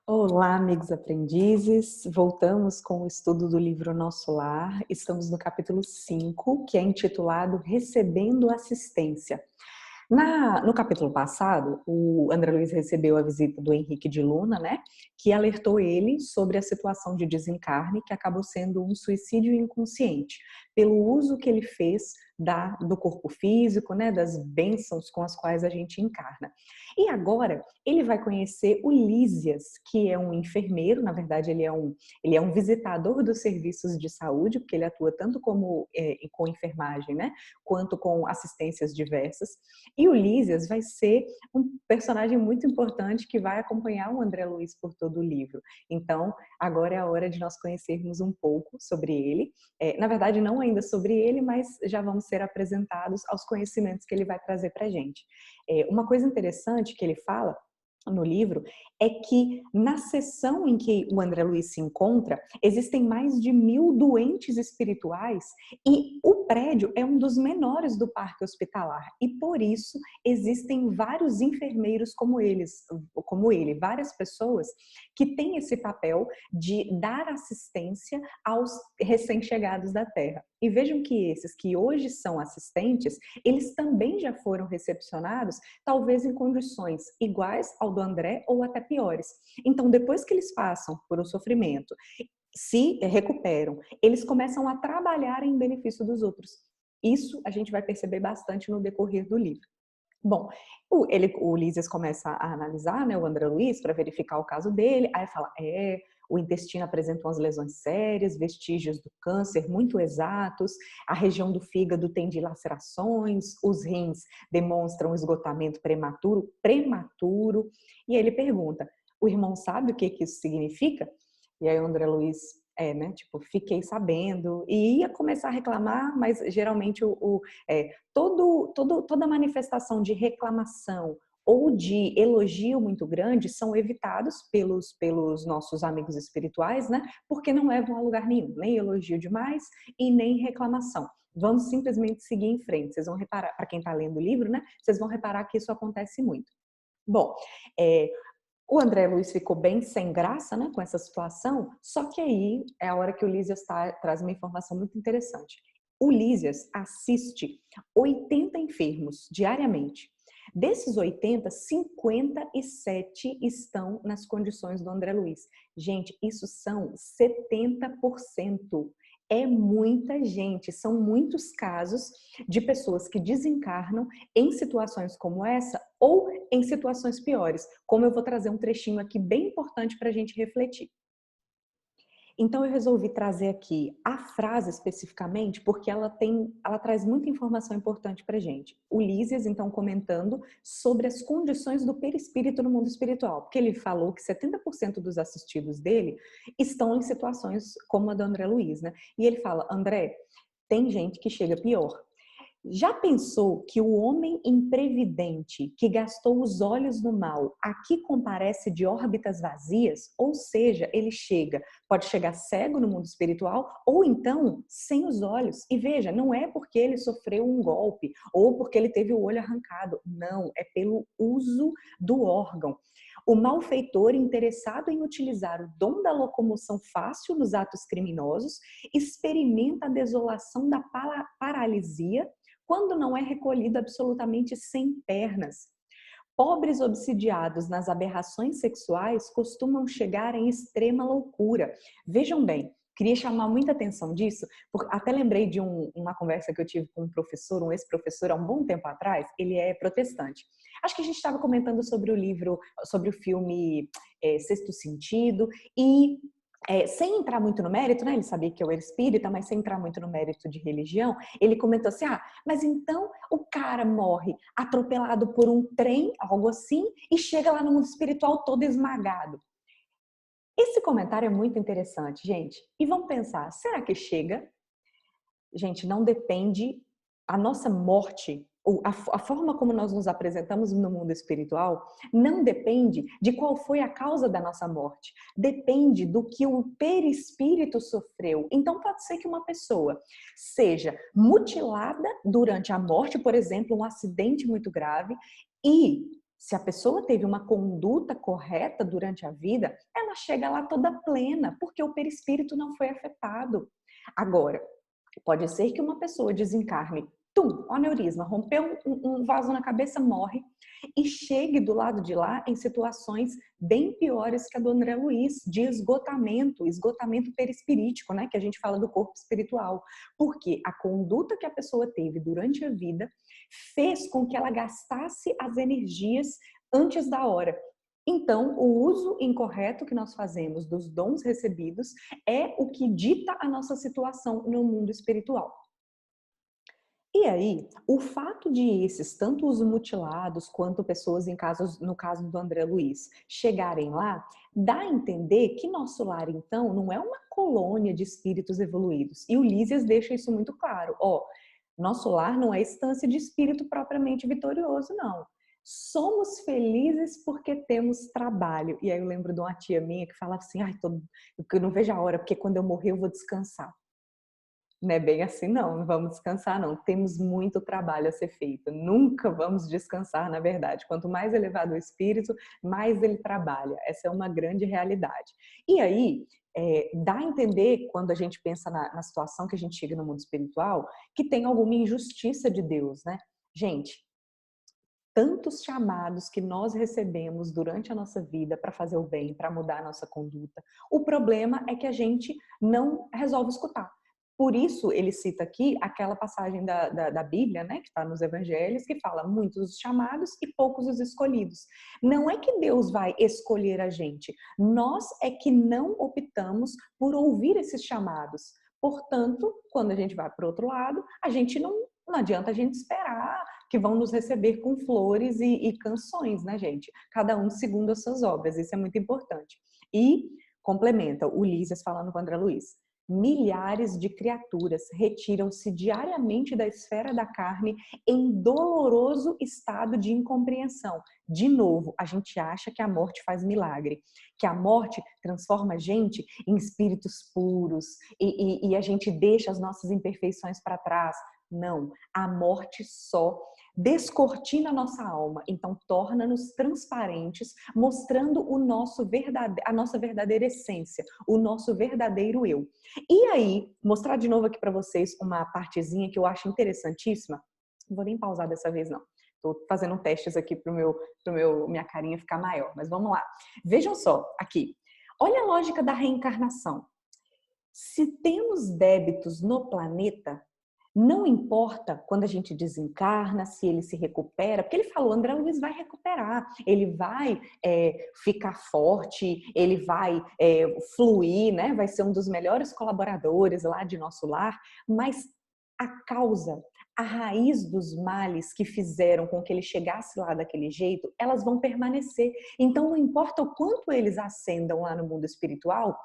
Olá, amigos aprendizes. Voltamos com o estudo do livro Nosso Lar. Estamos no capítulo 5, que é intitulado Recebendo Assistência. No capítulo passado, o André Luiz recebeu a visita do Henrique de Luna, né, que alertou ele sobre a situação de desencarne, que acabou sendo um suicídio inconsciente, pelo uso que ele fez do corpo físico, né, das bênçãos com as quais a gente encarna. E agora ele vai conhecer o Lísias, que é um enfermeiro, na verdade ele é um visitador dos serviços de saúde, porque ele atua tanto com enfermagem, né, quanto com assistências diversas. E o Lísias vai ser um personagem muito importante que vai acompanhar o André Luiz por todo o livro. Então, agora é a hora de nós conhecermos um pouco sobre ele. Na verdade, não ainda sobre ele, mas já vamos ser apresentados aos conhecimentos que ele vai trazer para a gente. Uma coisa interessante que ele fala no livro é que na sessão em que o André Luiz se encontra, existem mais de 1.000 doentes espirituais e o prédio é um dos menores do parque hospitalar e por isso existem vários enfermeiros como ele, várias pessoas que têm esse papel de dar assistência aos recém-chegados da Terra. E vejam que esses que hoje são assistentes, eles também já foram recepcionados, talvez em condições iguais ao do André ou até piores. Então, depois que eles passam por um sofrimento, se recuperam, eles começam a trabalhar em benefício dos outros. Isso a gente vai perceber bastante no decorrer do livro. Bom, o Lísias começa a analisar, né, o André Luiz para verificar o caso dele, aí fala, o intestino apresenta umas lesões sérias, vestígios do câncer muito exatos, a região do fígado tem dilacerações, os rins demonstram esgotamento prematuro, e aí ele pergunta, o irmão sabe o que isso significa? E aí o André Luiz né? Tipo, fiquei sabendo e ia começar a reclamar, mas geralmente toda manifestação de reclamação ou de elogio muito grande são evitados pelos nossos amigos espirituais, né? Porque não levam a lugar nenhum, nem elogio demais e nem reclamação. Vamos simplesmente seguir em frente. Vocês vão reparar, para quem está lendo o livro, né? Vocês vão reparar que isso acontece muito. Bom, o André Luiz ficou bem sem graça, né, com essa situação, só que aí é a hora que o Lísias traz uma informação muito interessante. O Lísias assiste 80 enfermos diariamente. Desses 80, 57 estão nas condições do André Luiz. Gente, isso são 70%. É muita gente, são muitos casos de pessoas que desencarnam em situações como essa ou em situações piores, como eu vou trazer um trechinho aqui bem importante para a gente refletir. Então eu resolvi trazer aqui a frase especificamente porque ela traz muita informação importante para a gente. O Lísias, então, comentando sobre as condições do perispírito no mundo espiritual, porque ele falou que 70% dos assistidos dele estão em situações como a do André Luiz, né? E ele fala, André, tem gente que chega pior. Já pensou que o homem imprevidente que gastou os olhos no mal aqui comparece de órbitas vazias? Ou seja, ele pode chegar cego no mundo espiritual ou então sem os olhos. E veja, não é porque ele sofreu um golpe ou porque ele teve o olho arrancado. Não, é pelo uso do órgão. O malfeitor interessado em utilizar o dom da locomoção fácil nos atos criminosos experimenta a desolação da paralisia quando não é recolhido absolutamente sem pernas. Pobres obsidiados nas aberrações sexuais costumam chegar em extrema loucura. Vejam bem, queria chamar muita atenção disso, porque até lembrei de uma conversa que eu tive com um professor, um ex-professor, há um bom tempo atrás, ele é protestante. Acho que a gente estava comentando sobre o livro, sobre o filme Sexto Sentido, e sem entrar muito no mérito, né? Ele sabia que eu era espírita, mas sem entrar muito no mérito de religião, ele comentou assim, mas então o cara morre atropelado por um trem, algo assim, e chega lá no mundo espiritual todo esmagado. Esse comentário é muito interessante, gente. E vamos pensar, será que chega? Gente, não depende a nossa morte, a forma como nós nos apresentamos no mundo espiritual, não depende de qual foi a causa da nossa morte. Depende do que o perispírito sofreu. Então, pode ser que uma pessoa seja mutilada durante a morte, por exemplo, um acidente muito grave, e Se a pessoa teve uma conduta correta durante a vida, ela chega lá toda plena, porque o perispírito não foi afetado. Agora, pode ser que uma pessoa desencarne, aneurisma, rompeu um vaso na cabeça, morre, e chegue do lado de lá em situações bem piores que a do André Luiz, de esgotamento perispirítico, né? Que a gente fala do corpo espiritual. Porque a conduta que a pessoa teve durante a vida fez com que ela gastasse as energias antes da hora. Então, o uso incorreto que nós fazemos dos dons recebidos é o que dita a nossa situação no mundo espiritual. E aí, o fato de esses, tanto os mutilados quanto pessoas no caso do André Luiz, chegarem lá, dá a entender que nosso lar, então, não é uma colônia de espíritos evoluídos. E o Lísias deixa isso muito claro. Nosso lar não é estância de espírito propriamente vitorioso, não. Somos felizes porque temos trabalho. E aí eu lembro de uma tia minha que falava assim, eu não vejo a hora, porque quando eu morrer eu vou descansar. Não é bem assim, não vamos descansar, não. Temos muito trabalho a ser feito. Nunca vamos descansar, na verdade. Quanto mais elevado o espírito, mais ele trabalha. Essa é uma grande realidade. E aí, dá a entender, quando a gente pensa na situação que a gente chega no mundo espiritual, que tem alguma injustiça de Deus, né? Gente, tantos chamados que nós recebemos durante a nossa vida para fazer o bem, para mudar a nossa conduta. O problema é que a gente não resolve escutar. Por isso, ele cita aqui aquela passagem da Bíblia, né, que está nos Evangelhos, que fala muitos os chamados e poucos os escolhidos. Não é que Deus vai escolher a gente, nós é que não optamos por ouvir esses chamados. Portanto, quando a gente vai para o outro lado, a gente não adianta a gente esperar que vão nos receber com flores e canções, né, gente? Cada um segundo as suas obras, isso é muito importante. E complementa o Lísias falando com o André Luiz. Milhares de criaturas retiram-se diariamente da esfera da carne em doloroso estado de incompreensão. De novo, a gente acha que a morte faz milagre, que a morte transforma a gente em espíritos puros e a gente deixa as nossas imperfeições para trás. Não, a morte só descortina a nossa alma, então torna-nos transparentes, mostrando a nossa verdadeira essência, o nosso verdadeiro eu. E aí, mostrar de novo aqui para vocês uma partezinha que eu acho interessantíssima. Não vou nem pausar dessa vez, não. Estou fazendo testes aqui para minha carinha ficar maior, mas vamos lá. Vejam só, aqui. Olha a lógica da reencarnação. Se temos débitos no planeta, não importa quando a gente desencarna, se ele se recupera, porque ele falou, André Luiz vai recuperar, ele vai ficar forte, ele vai fluir, né? Vai ser um dos melhores colaboradores lá de nosso lar, mas a causa, a raiz dos males que fizeram com que ele chegasse lá daquele jeito, elas vão permanecer. Então, não importa o quanto eles ascendam lá no mundo espiritual,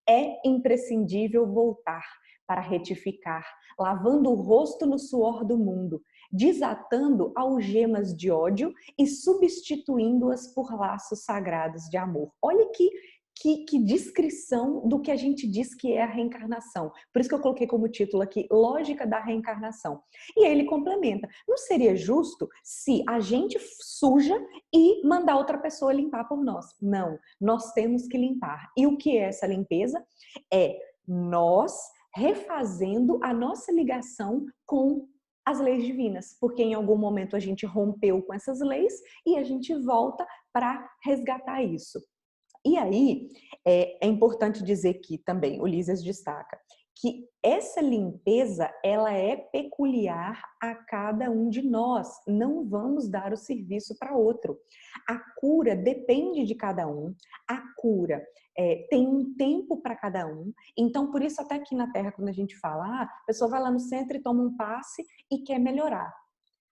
é imprescindível voltar para retificar, lavando o rosto no suor do mundo, desatando algemas de ódio e substituindo-as por laços sagrados de amor. Olha que descrição do que a gente diz que é a reencarnação. Por isso que eu coloquei como título aqui, Lógica da Reencarnação. E aí ele complementa, não seria justo se a gente suja e mandar outra pessoa limpar por nós? Não, nós temos que limpar. E o que é essa limpeza? É nós refazendo a nossa ligação com as leis divinas, porque em algum momento a gente rompeu com essas leis e a gente volta para resgatar isso. E aí, é importante dizer que também, o Lísias destaca, que essa limpeza, ela é peculiar a cada um de nós. Não vamos dar o serviço para outro. A cura depende de cada um. A cura tem um tempo para cada um. Então, por isso, até aqui na Terra, quando a gente fala, a pessoa vai lá no centro e toma um passe e quer melhorar.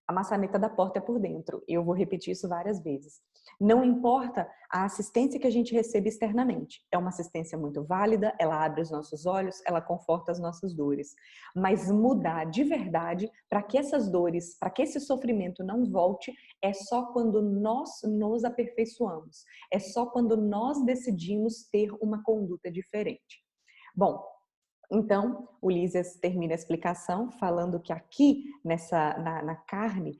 A maçaneta da porta é por dentro. Eu vou repetir isso várias vezes. Não importa a assistência que a gente recebe externamente. É uma assistência muito válida, ela abre os nossos olhos, ela conforta as nossas dores. Mas mudar de verdade para que essas dores, para que esse sofrimento não volte, é só quando nós nos aperfeiçoamos. É só quando nós decidimos ter uma conduta diferente. Bom, então, o Lísias termina a explicação falando que aqui, na carne,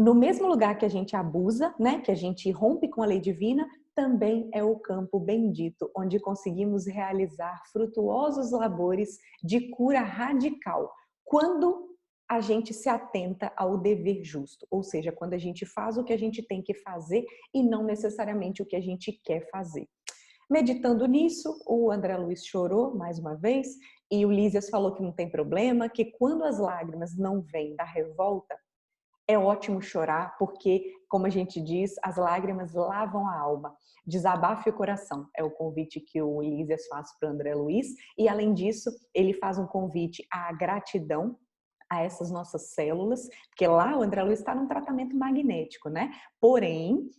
no mesmo lugar que a gente abusa, né, que a gente rompe com a lei divina, também é o campo bendito, onde conseguimos realizar frutuosos labores de cura radical, quando a gente se atenta ao dever justo, ou seja, quando a gente faz o que a gente tem que fazer e não necessariamente o que a gente quer fazer. Meditando nisso, o André Luiz chorou mais uma vez e o Lísias falou que não tem problema, que quando as lágrimas não vêm da revolta, é ótimo chorar, porque, como a gente diz, as lágrimas lavam a alma. Desabafe o coração, é o convite que o Lísias faz para o André Luiz. E, além disso, ele faz um convite à gratidão a essas nossas células, porque lá o André Luiz está num tratamento magnético, né? Porém,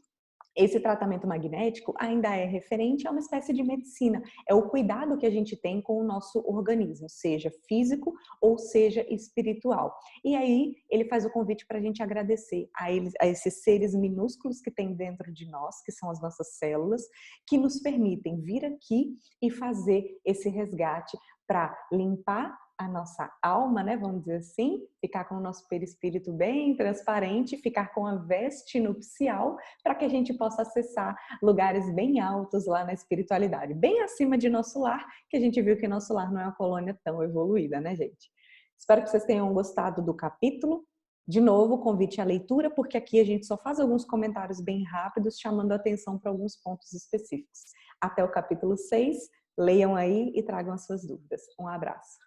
esse tratamento magnético ainda é referente a uma espécie de medicina. É o cuidado que a gente tem com o nosso organismo, seja físico ou seja espiritual. E aí ele faz o convite para a gente agradecer a eles, a esses seres minúsculos que tem dentro de nós, que são as nossas células, que nos permitem vir aqui e fazer esse resgate para limpar a nossa alma, né, vamos dizer assim, ficar com o nosso perispírito bem transparente, ficar com a veste nupcial, para que a gente possa acessar lugares bem altos lá na espiritualidade, bem acima de nosso lar, que a gente viu que nosso lar não é uma colônia tão evoluída, né, gente? Espero que vocês tenham gostado do capítulo. De novo, convite à leitura, porque aqui a gente só faz alguns comentários bem rápidos, chamando a atenção para alguns pontos específicos. Até o capítulo 6, leiam aí e tragam as suas dúvidas. Um abraço.